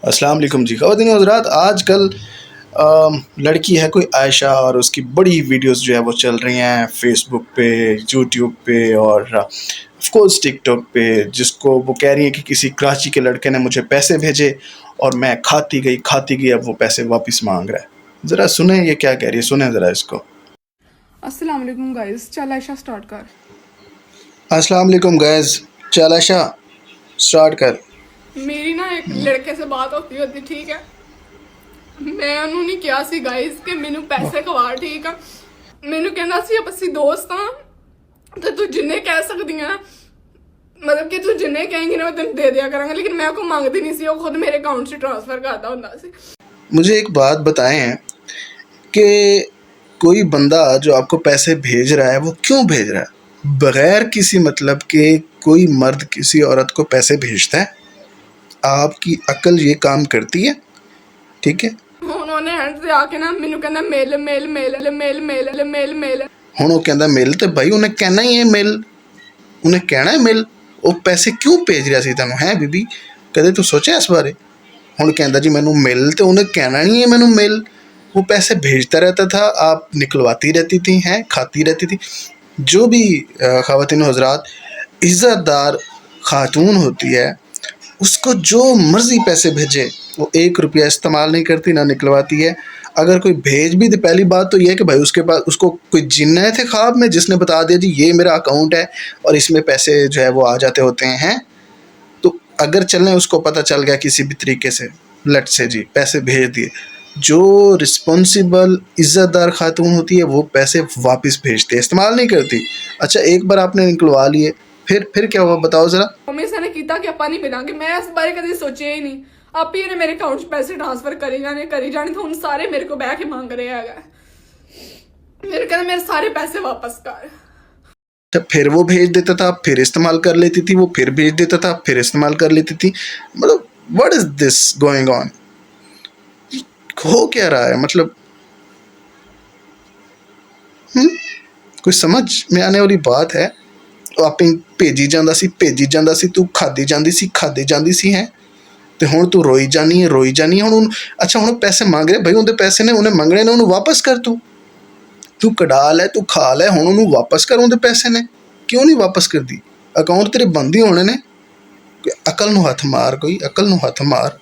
अस्सलाम वालेकुम जी। ख़वातीन हज़रात, आजकल लड़की है कोई आयशा और उसकी बड़ी वीडियोस जो है वो चल रही हैं फ़ेसबुक पे, यूट्यूब पे और ऑफ कोर्स टिकटॉक पे, जिसको वो कह रही हैं कि किसी कराची के लड़के ने मुझे पैसे भेजे और मैं खाती गई, अब वो पैसे वापस मांग रहा है। ज़रा सुने ये क्या कह रही है, सुने ज़रा इसको। अस्सलाम वालेकुम गाइस, चल आयशा स्टार्ट कर। अस्सलाम वालेकुम गाइस, चल आयशा स्टार्ट कर। मेरी ना एक लड़के से बात होती ठीक है। मैं उन्होंने किया सी गाइस कि मैनू पैसे खवा, ठीक है। मैनू कहना सी अब ਅਸੀਂ ਦੋਸਤ ਹਾਂ ਤੇ ਤੂੰ ਜਿੰਨੇ ਕਹਿ ਸਕਦੀ ਆ, मतलब कि तू जिन्ने कहेंगी ना मैं तेन दे दिया करूँगा, लेकिन मैं को मंगती नहीं सी, वो खुद मेरे अकाउंट से ट्रांसफर करता हुंदा सी। मुझे एक बात बताएं कि कोई बंदा जो आपको पैसे भेज रहा है वो क्यों भेज रहा है? बगैर किसी मतलब के कोई मर्द किसी औरत को पैसे भेजता है? आपकी अक्ल ये काम करती है? ठीक है, उन्होंने एंड से आके ना मैनू कहना मेल मेल मेल मेल मेल मेल मेल। ਹੁਣ ਉਹ ਕਹਿੰਦਾ ਮਿਲ, ਤੇ ਭਾਈ ਉਹਨੇ ਕਹਿਣਾ ਹੀ ਹੈ ਮਿਲ, ਉਹਨੇ ਕਹਿਣਾ ਹੈ ਮਿਲ। ਉਹ ਪੈਸੇ ਕਿਉਂ ਭੇਜ ਰਿਹਾ ਸੀ ਤੈਨੂੰ? ਹੈ ਬੀਬੀ, ਕਦੇ ਤੂੰ ਸੋਚਿਆ ਇਸ ਬਾਰੇ? ਹੁਣ कहता जी मैनू मिल, तो उन्हें कहना नहीं है मैनू मिल। वो पैसे भेजता रहता था, आप निकलवाती रहती थी, हैं खाती रहती थी। जो भी ख़वातीन हज़रात इज़्ज़तदार ख़ातून होती है उसको जो मर्ज़ी पैसे भेजे, वो 1 रुपया इस्तेमाल नहीं करती, ना निकलवाती है। अगर कोई भेज भी दे, पहली बात तो ये है कि भाई उसके पास उसको कोई जिन्न आए थे ख्वाब में जिसने बता दिया जी ये मेरा अकाउंट है और इसमें पैसे जो है वो आ जाते होते हैं। तो अगर चलने उसको पता चल गया किसी भी तरीके से, लट से जी पैसे भेज दिए, जो रिस्पॉन्सिबल इज़्ज़तदार खातून होती है वो पैसे वापस भेजते हैं, इस्तेमाल नहीं करती। अच्छा, एक बार आपने निकलवा लिए, फिर क्या हुआ बताओ ज़रा। हमेशा ने किया कि ਆਪਾਂ नहीं मिलांगे, मैं इस बारे कभी सोचा ही नहीं। आप ही ने मेरे अकाउंट से पैसे ट्रांसफर करी जाने तो हम सारे मेरे को बह के मांग रहे हैं। मेरे कहना मेरे सारे पैसे वापस कर। तो फिर वो भेज देता था, फिर इस्तेमाल कर लेती थी, वो फिर भेज देता था, फिर इस्तेमाल कर लेती थी। मतलब what is this going on? हो क्या रहा है मतलब? कोई समझ में आने वाली बात है? ਆਪੇ ਭੇਜੀ ਜਾਂਦਾ ਸੀ, ਤੂੰ ਖਾਦੀ ਜਾਂਦੀ ਸੀ ਹੈ, ਤੇ ਹੁਣ ਤੂੰ ਰੋਈ ਜਾਨੀ ਹੈ ਹੁਣ। ਅੱਛਾ, ਹੁਣ ਪੈਸੇ ਮੰਗ ਰਿਹਾ, ਭਾਈ ਉਹਦੇ ਪੈਸੇ ਨੇ, ਉਹਨੇ ਮੰਗਣੇ ਨੇ, ਉਹਨੂੰ ਵਾਪਸ ਕਰ। ਤੂੰ ਕਢਾ ਲੈ, ਤੂੰ ਖਾ ਲੈ, ਹੁਣ ਉਹਨੂੰ ਵਾਪਸ ਕਰ। ਉਹਦੇ ਪੈਸੇ ਨੇ, ਕਿਉਂ ਨਹੀਂ ਵਾਪਸ ਕਰਦੀ? ਅਕਾਊਂਟ ਤੇਰੇ ਬੰਦ ਹੀ ਹੋਣੇ ਨੇ। ਅਕਲ ਨੂੰ ਹੱਥ ਮਾਰ, ਕੋਈ ਅਕਲ ਨੂੰ ਹੱਥ ਮਾਰ।